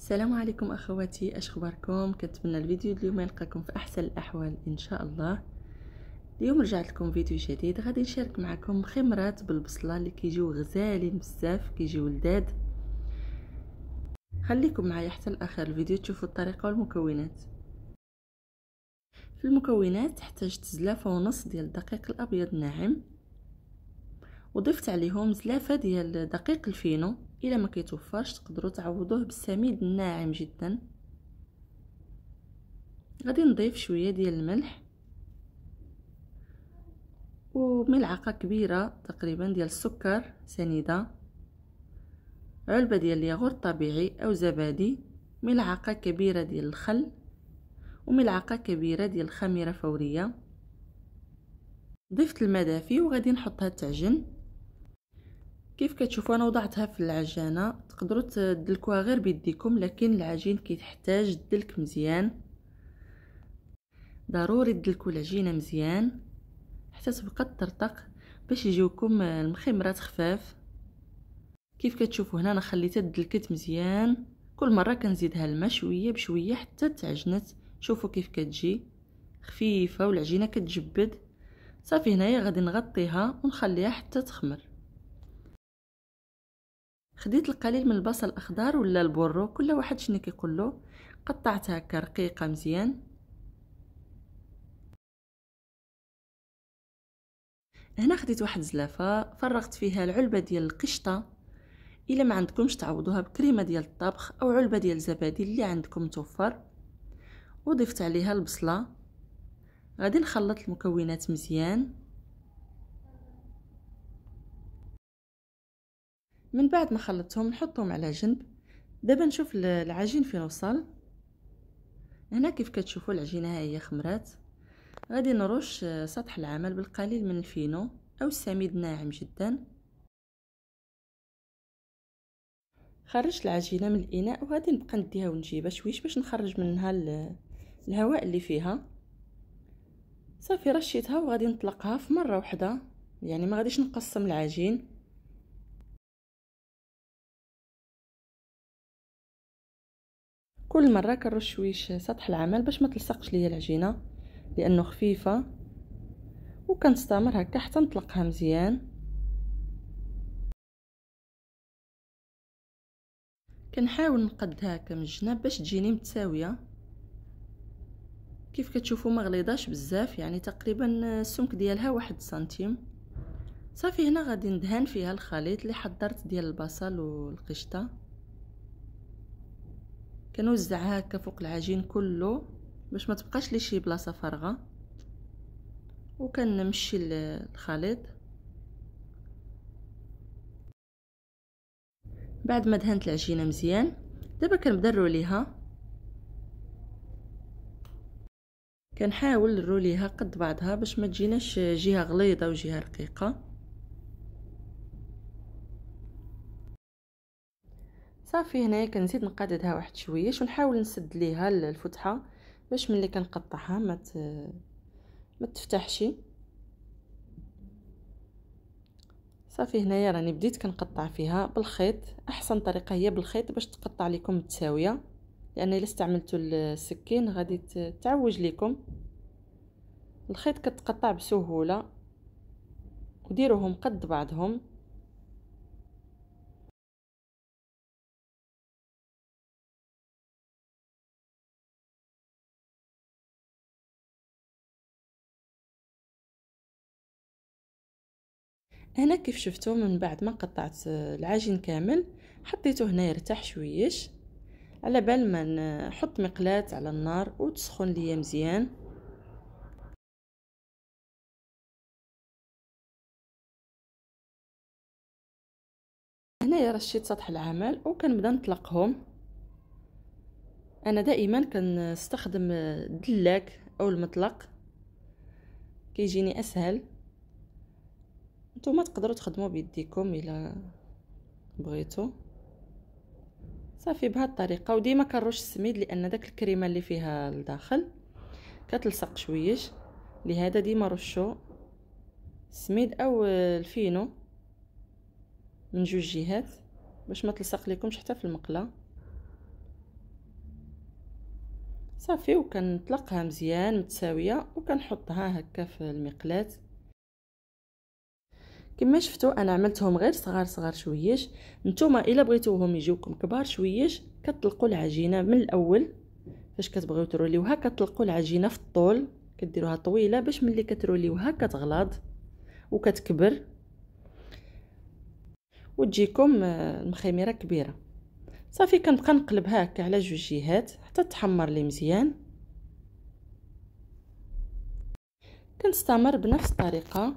السلام عليكم اخواتي، اش اخباركم؟ كنتمنى الفيديو اليوم يلقاكم في احسن الاحوال ان شاء الله. اليوم رجعت لكم فيديو جديد، غادي نشارك معكم خمرات بالبصله اللي كيجيو غزالين بزاف، كيجيو لذاذ. خليكم معايا حتى لاخر الفيديو تشوفوا الطريقه والمكونات. في المكونات احتاجت زلافه ونص ديال الدقيق الابيض الناعم، وضفت عليهم زلافه ديال دقيق الفينو. الا ما كيتوفرش تقدروا تعوضوه بالسميد الناعم جدا. غادي نضيف شويه ديال الملح وملعقه كبيره تقريبا ديال السكر سنيده، علبه ديال الياغورت طبيعي او زبادي، ملعقه كبيره ديال الخل، وملعقه كبيره ديال الخميره فوريه. ضفت الماء دافي وغادي نحطها تعجن. كيف كتشوفوا انا وضعتها في العجانه، تقدروا تدلكوها غير بيديكم، لكن العجين كيحتاج دلك مزيان. ضروري تدلكوا العجينه مزيان حتى تبقى تطرطق باش يجيوكم المخمرات خفاف. كيف كتشوفوا هنا انا خليتها دلكت مزيان، كل مره كنزيدها الماء شويه بشويه حتى تعجنت. شوفوا كيف كتجي خفيفه والعجينه كتجبد. صافي هنايا غادي نغطيها ونخليها حتى تخمر. خديت القليل من البصل الاخضر ولا البورو، كل واحد شنو كيقول له، قطعتها هكا رقيقه مزيان. هنا خديت واحد زلافه فرغت فيها العلبه ديال القشطه، الا ما عندكمش تعوضوها بكريمه ديال الطبخ او علبه ديال الزبادي اللي عندكم توفر. وضفت عليها البصله. غادي نخلط المكونات مزيان. من بعد ما خلطتهم نحطهم على جنب. دابا نشوف العجين فين وصل. هنا كيف كتشوفوا العجينه هي خمرات. غادي نرش سطح العمل بالقليل من الفينو او السميد ناعم جدا. خرجت العجينه من الاناء وغادي نبقى نديها ونجيبها شويش باش نخرج منها الهواء اللي فيها. صافي رشيتها وغادي نطلقها في مره واحده، يعني ما غاديش نقسم العجين. كل مره كنرش شويش سطح العمل باش ما تلصقش ليا العجينه، لانه خفيفه. وكنستمر هكا حتى نطلقها مزيان. كنحاول نقدها هكا من الجناب باش تجيني متساويه. كيف كتشوفوا ما غليظاش بزاف، يعني تقريبا السمك ديالها 1 سنتيم. صافي هنا غادي ندهن فيها الخليط اللي حضرت ديال البصل والقشطه. كنوزعها هكا فوق العجين كله باش ما تبقاش لي شي بلاصه فارغه، وكنمشي الخليط. بعد ما دهنت العجينه مزيان دابا كنبدا نروليها. كنحاول نروليها قد بعضها باش ما تجيناش جهه غليظه وجهه رقيقه. صافي هنايا كنزيد نقاددها واحد شويش ونحاول نسد ليها الفتحه باش ملي كنقطعها ما تفتحش. صافي هنايا راني بديت كنقطع فيها بالخيط. احسن طريقه هي بالخيط باش تقطع لكم متساويه، لان الا استعملتوا السكين غادي تعوج لكم. الخيط كتقطع بسهوله، وديروهم قد بعضهم. هنا كيف شفتوا من بعد ما قطعت العجين كامل حطيته هنا يرتاح شويش، على بال ما نحط مقلاة على النار وتسخن ليا مزيان. هنايا رشيت سطح العمل وكنبدا نطلقهم. انا دائما كنستخدم الدلاك او المطلق، كيجيني اسهل. نتوما تقدروا تخدموا بيديكم الا بغيتوا. صافي بهذه الطريقه. وديما كنرش السميد لان داك الكريمه اللي فيها الداخل كتلصق شويش، لهذا ديما رشوا السميد او الفينو من جوج جهات باش ما تلصق لكمش حتى في المقله. صافي، وكنطلقها مزيان متساويه وكنحطها هكا في المقلاة. كما شفتوا انا عملتهم غير صغار صغار شويش. نتوما الا بغيتوهم يجيوكم كبار شويش كتطلقوا العجينه من الاول. فاش كتبغيو تروليوها كتطلقوا العجينه في الطول، كديروها طويله باش ملي كتروليوها كتغلاض وكتكبر وتجيكم المخيمره كبيره. صافي كنبقى نقلبها هكا على جوج جهات حتى تحمر لي مزيان. كنستمر بنفس الطريقه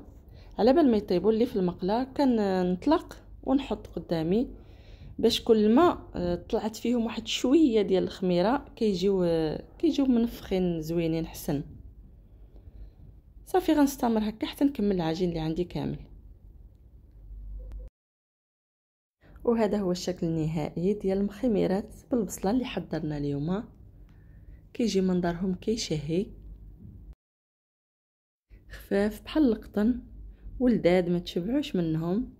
على بال ما يطيبوا لي في المقله. كنطلق ونحط قدامي باش كل ما طلعت فيهم واحد شويه ديال الخميره كيجيو منفخين زوينين حسن. صافي غنستمر هكا حتى نكمل العجين اللي عندي كامل. وهذا هو الشكل النهائي ديال المخميرات بالبصله اللي حضرنا اليوم. كيجي منظرهم كيشهي، خفاف بحال القطن ولداد ما تشبعوش منهم.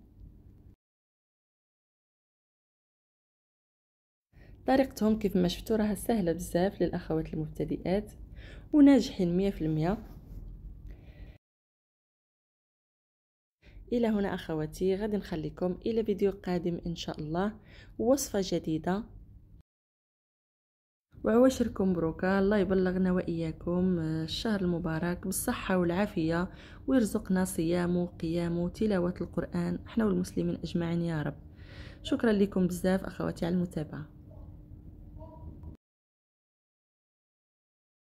طريقتهم كيف ما شفتوا راها سهله بزاف للاخوات المبتدئات وناجحين 100%. الى هنا اخواتي، غادي نخليكم الى فيديو قادم ان شاء الله، وصفه جديده. وعواشركم مبروكه، الله يبلغنا واياكم الشهر المبارك بالصحه والعافيه، ويرزقنا صيام وقيام وتلاوه القران احنا والمسلمين اجمعين يا رب. شكرا لكم بزاف اخواتي على المتابعه.